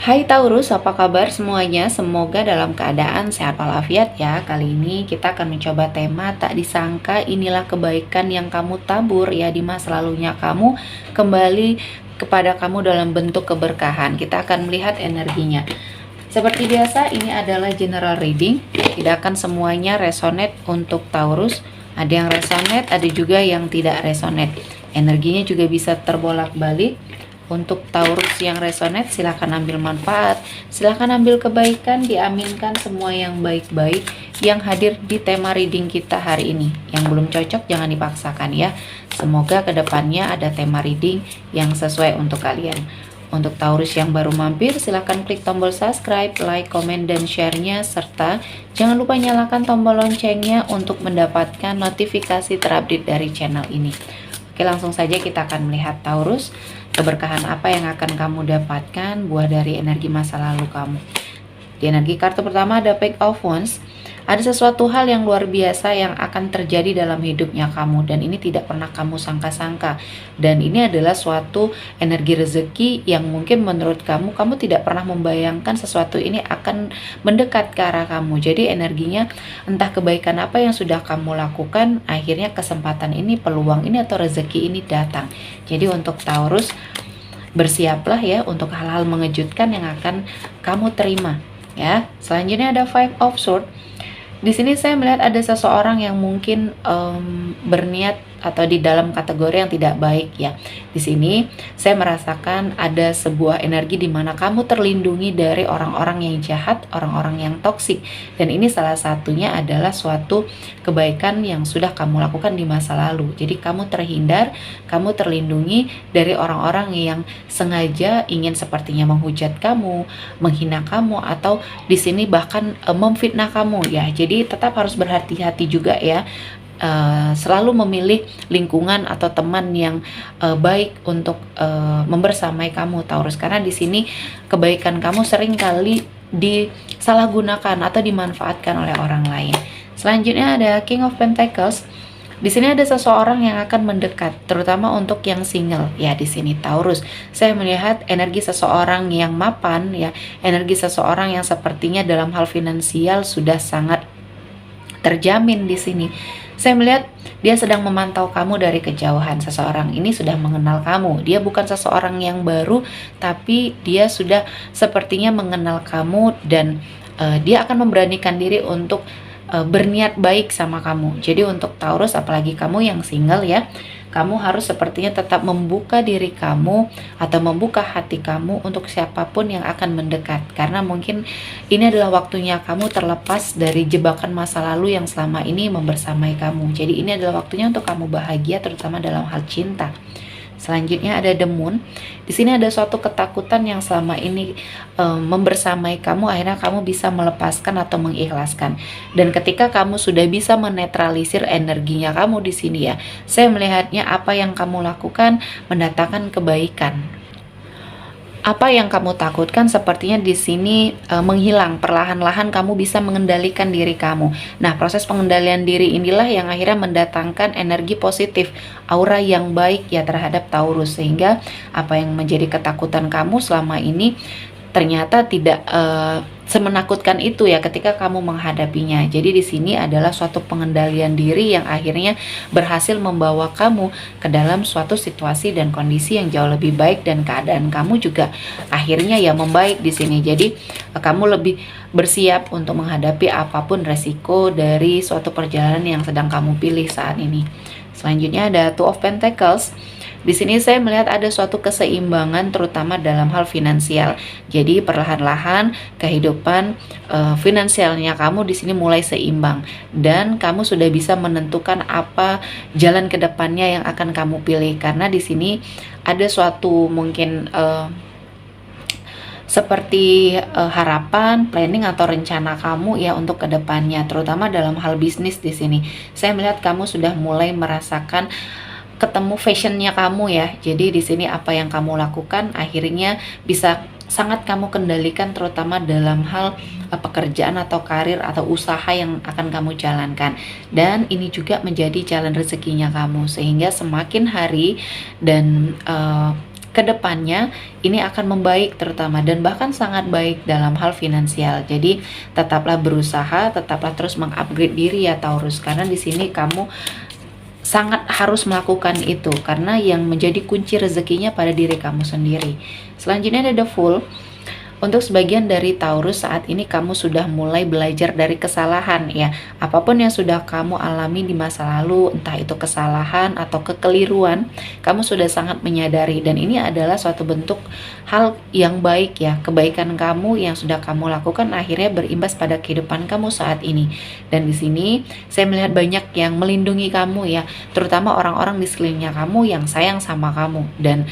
Hai Taurus, apa kabar semuanya? Semoga dalam keadaan sehat walafiat ya. Kali ini kita akan mencoba tema tak disangka inilah kebaikan yang kamu tabur ya di masa lalunya kamu kembali kepada kamu dalam bentuk keberkahan. Kita akan melihat energinya. Seperti biasa, ini adalah general reading. Tidak akan semuanya resonate untuk Taurus. Ada yang resonate, ada juga yang tidak resonate. Energinya juga bisa terbolak-balik. Untuk Taurus yang resonate, silahkan ambil manfaat, silahkan ambil kebaikan, diaminkan semua yang baik-baik yang hadir di tema reading kita hari ini. Yang belum cocok jangan dipaksakan ya. Semoga kedepannya ada tema reading yang sesuai untuk kalian. Untuk Taurus yang baru mampir, silahkan klik tombol subscribe, like, komen, dan share-nya, serta jangan lupa nyalakan tombol loncengnya untuk mendapatkan notifikasi terupdate dari channel ini. Oke, langsung saja kita akan melihat Taurus. Keberkahan apa yang akan kamu dapatkan buah dari energi masa lalu kamu. Di energi kartu pertama ada Page of Wands. Ada sesuatu hal yang luar biasa yang akan terjadi dalam hidupnya kamu, dan ini tidak pernah kamu sangka-sangka. Dan ini adalah suatu energi rezeki yang mungkin menurut kamu tidak pernah membayangkan sesuatu ini akan mendekat ke arah kamu. Jadi energinya entah kebaikan apa yang sudah kamu lakukan, akhirnya kesempatan ini, peluang ini atau rezeki ini datang. Jadi untuk Taurus, bersiaplah ya untuk hal-hal mengejutkan yang akan kamu terima ya. Selanjutnya ada Five of Swords. Di sini saya melihat ada seseorang yang mungkin berniat atau di dalam kategori yang tidak baik ya. Di sini saya merasakan ada sebuah energi di mana kamu terlindungi dari orang-orang yang jahat, orang-orang yang toksik. Dan ini salah satunya adalah suatu kebaikan yang sudah kamu lakukan di masa lalu. Jadi kamu terhindar, kamu terlindungi dari orang-orang yang sengaja ingin sepertinya menghujat kamu, menghina kamu, atau di sini bahkan memfitnah kamu ya. Jadi tetap harus berhati-hati juga ya. Selalu memilih lingkungan atau teman yang baik untuk membersamai kamu Taurus, karena di sini kebaikan kamu sering kali disalahgunakan atau dimanfaatkan oleh orang lain. Selanjutnya ada King of Pentacles. Di sini ada seseorang yang akan mendekat, terutama untuk yang single ya. Di sini Taurus, saya melihat energi seseorang yang mapan ya, energi seseorang yang sepertinya dalam hal finansial sudah sangat terjamin di sini. Saya melihat dia sedang memantau kamu dari kejauhan. Seseorang ini sudah mengenal kamu. Dia bukan seseorang yang baru, tapi dia sudah sepertinya mengenal kamu, dan dia akan memberanikan diri untuk berniat baik sama kamu. Jadi untuk Taurus, apalagi kamu yang single ya, kamu harus sepertinya tetap membuka diri kamu atau membuka hati kamu untuk siapapun yang akan mendekat, karena mungkin ini adalah waktunya kamu terlepas dari jebakan masa lalu yang selama ini membersamai kamu. Jadi ini adalah waktunya untuk kamu bahagia, terutama dalam hal cinta. Selanjutnya ada The Moon. Di sini ada suatu ketakutan yang selama ini membersamai kamu, akhirnya kamu bisa melepaskan atau mengikhlaskan. Dan ketika kamu sudah bisa menetralisir energinya kamu di sini ya, saya melihatnya apa yang kamu lakukan mendatangkan kebaikan. Apa yang kamu takutkan sepertinya di sini menghilang, perlahan-lahan kamu bisa mengendalikan diri kamu. Nah, proses pengendalian diri inilah yang akhirnya mendatangkan energi positif, aura yang baik ya terhadap Taurus, sehingga apa yang menjadi ketakutan kamu selama ini ternyata tidak semenakutkan itu ya ketika kamu menghadapinya. Jadi di sini adalah suatu pengendalian diri yang akhirnya berhasil membawa kamu ke dalam suatu situasi dan kondisi yang jauh lebih baik, dan keadaan kamu juga akhirnya ya membaik di sini. Jadi kamu lebih bersiap untuk menghadapi apapun resiko dari suatu perjalanan yang sedang kamu pilih saat ini. Selanjutnya ada Two of Pentacles. Di sini saya melihat ada suatu keseimbangan terutama dalam hal finansial. Jadi perlahan-lahan kehidupan finansialnya kamu di sini mulai seimbang, dan kamu sudah bisa menentukan apa jalan ke depannya yang akan kamu pilih, karena di sini ada suatu mungkin seperti harapan, planning atau rencana kamu ya untuk kedepannya, terutama dalam hal bisnis. Di sini saya melihat kamu sudah mulai merasakan ketemu fashionnya kamu ya. Jadi di sini apa yang kamu lakukan akhirnya bisa sangat kamu kendalikan, terutama dalam hal pekerjaan atau karir atau usaha yang akan kamu jalankan. Dan ini juga menjadi jalan rezekinya kamu, sehingga semakin hari dan kedepannya ini akan membaik terutama, dan bahkan sangat baik dalam hal finansial. Jadi tetaplah berusaha, tetaplah terus mengupgrade diri ya Taurus, karena di sini kamu sangat harus melakukan itu karena yang menjadi kunci rezekinya pada diri kamu sendiri. Selanjutnya ada The Fool. Untuk sebagian dari Taurus, saat ini kamu sudah mulai belajar dari kesalahan ya. Apapun yang sudah kamu alami di masa lalu, entah itu kesalahan atau kekeliruan, kamu sudah sangat menyadari, dan ini adalah suatu bentuk hal yang baik ya. Kebaikan kamu yang sudah kamu lakukan akhirnya berimbas pada kehidupan kamu saat ini. Dan di sini saya melihat banyak yang melindungi kamu ya, terutama orang-orang di sekelilingnya kamu yang sayang sama kamu. Dan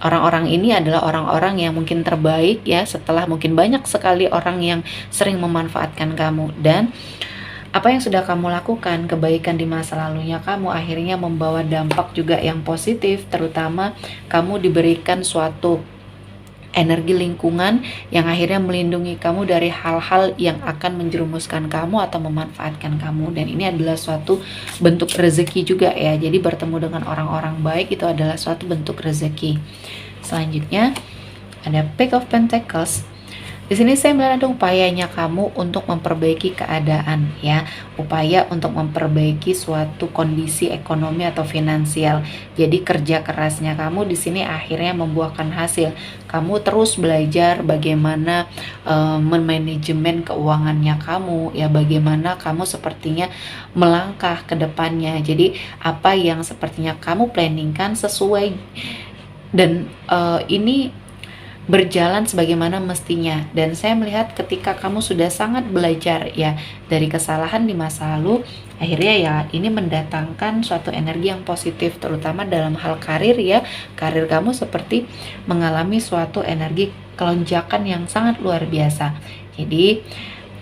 orang-orang ini adalah orang-orang yang mungkin terbaik ya, setelah mungkin banyak sekali orang yang sering memanfaatkan kamu. Dan apa yang sudah kamu lakukan, kebaikan di masa lalunya kamu akhirnya membawa dampak juga yang positif, terutama kamu diberikan suatu energi lingkungan yang akhirnya melindungi kamu dari hal-hal yang akan menjerumuskan kamu atau memanfaatkan kamu. Dan ini adalah suatu bentuk rezeki juga ya. Jadi bertemu dengan orang-orang baik itu adalah suatu bentuk rezeki. Selanjutnya ada Page of Pentacles. Di sini saya melihat ada upayanya kamu untuk memperbaiki keadaan ya, upaya untuk memperbaiki suatu kondisi ekonomi atau finansial. Jadi kerja kerasnya kamu di sini akhirnya membuahkan hasil. Kamu terus belajar bagaimana memanajemen keuangannya kamu ya, bagaimana kamu sepertinya melangkah ke depannya. Jadi apa yang sepertinya kamu planningkan sesuai, dan ini berjalan sebagaimana mestinya. Dan saya melihat ketika kamu sudah sangat belajar ya dari kesalahan di masa lalu, akhirnya ya ini mendatangkan suatu energi yang positif, terutama dalam hal karir ya. Karir kamu seperti mengalami suatu energi kelonjakan yang sangat luar biasa. Jadi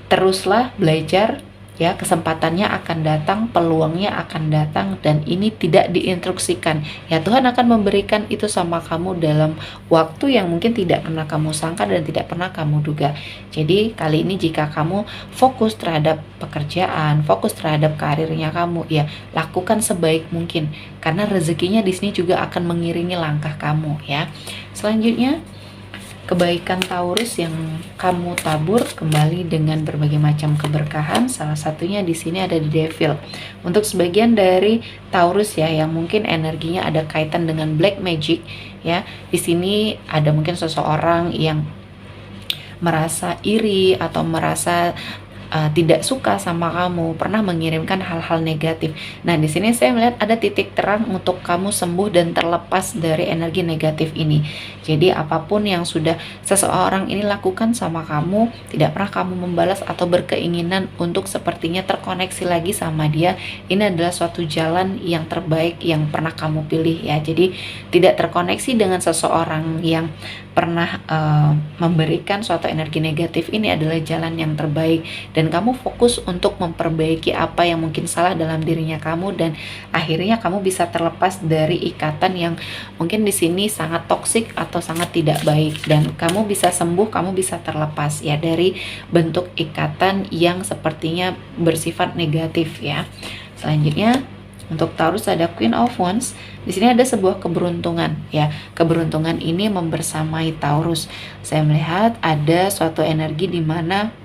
teruslah belajar ya, kesempatannya akan datang, peluangnya akan datang, dan ini tidak diinstruksikan ya. Tuhan akan memberikan itu sama kamu dalam waktu yang mungkin tidak pernah kamu sangka dan tidak pernah kamu duga. Jadi kali ini jika kamu fokus terhadap pekerjaan, fokus terhadap karirnya kamu ya, lakukan sebaik mungkin karena rezekinya di sini juga akan mengiringi langkah kamu ya. Selanjutnya kebaikan Taurus yang kamu tabur kembali dengan berbagai macam keberkahan. Salah satunya di sini ada di Devil. Untuk sebagian dari Taurus ya yang mungkin energinya ada kaitan dengan black magic ya. Di sini ada mungkin seseorang yang merasa iri atau merasa tidak suka sama kamu, pernah mengirimkan hal-hal negatif. Nah, di sini saya melihat ada titik terang untuk kamu sembuh dan terlepas dari energi negatif ini. Jadi apapun yang sudah seseorang ini lakukan sama kamu, tidak pernah kamu membalas atau berkeinginan untuk sepertinya terkoneksi lagi sama dia, ini adalah suatu jalan yang terbaik yang pernah kamu pilih ya. Jadi tidak terkoneksi dengan seseorang yang pernah memberikan suatu energi negatif, ini adalah jalan yang terbaik, dan kamu fokus untuk memperbaiki apa yang mungkin salah dalam dirinya kamu, dan akhirnya kamu bisa terlepas dari ikatan yang mungkin di sini sangat toksik atau sangat tidak baik, dan kamu bisa sembuh, kamu bisa terlepas ya dari bentuk ikatan yang sepertinya bersifat negatif ya. Selanjutnya untuk Taurus ada Queen of Wands. Di sini ada sebuah keberuntungan ya. Keberuntungan ini membersamai Taurus. Saya melihat ada suatu energi di mana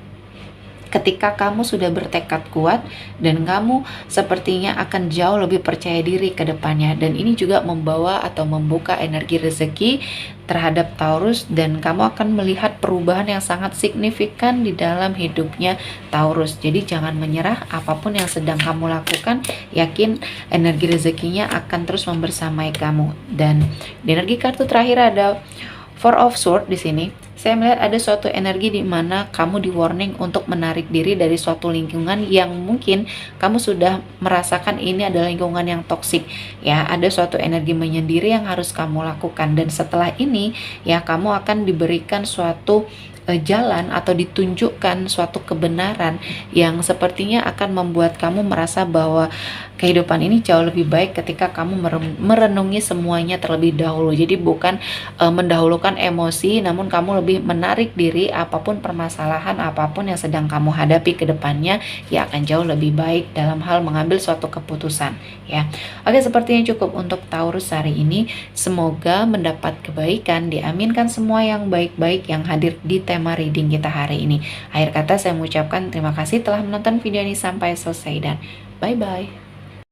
ketika kamu sudah bertekad kuat dan kamu sepertinya akan jauh lebih percaya diri ke depannya, dan ini juga membawa atau membuka energi rezeki terhadap Taurus, dan kamu akan melihat perubahan yang sangat signifikan di dalam hidupnya Taurus. Jadi jangan menyerah, apapun yang sedang kamu lakukan, yakin energi rezekinya akan terus membersamai kamu. Dan di energi kartu terakhir ada Four of Swords. Di sini saya melihat ada suatu energi di mana kamu di warning untuk menarik diri dari suatu lingkungan yang mungkin kamu sudah merasakan ini adalah lingkungan yang toksik ya. Ada suatu energi menyendiri yang harus kamu lakukan, dan setelah ini ya kamu akan diberikan suatu jalan atau ditunjukkan suatu kebenaran yang sepertinya akan membuat kamu merasa bahwa kehidupan ini jauh lebih baik ketika kamu merenungi semuanya terlebih dahulu. Jadi bukan mendahulukan emosi, namun kamu lebih menarik diri. Apapun permasalahan, apapun yang sedang kamu hadapi ke depannya, ya akan jauh lebih baik dalam hal mengambil suatu keputusan, ya. Oke, sepertinya cukup untuk Taurus hari ini. Semoga mendapat kebaikan, diaminkan semua yang baik-baik yang hadir di tema reading kita hari ini. Akhir kata saya mengucapkan terima kasih telah menonton video ini sampai selesai dan bye-bye.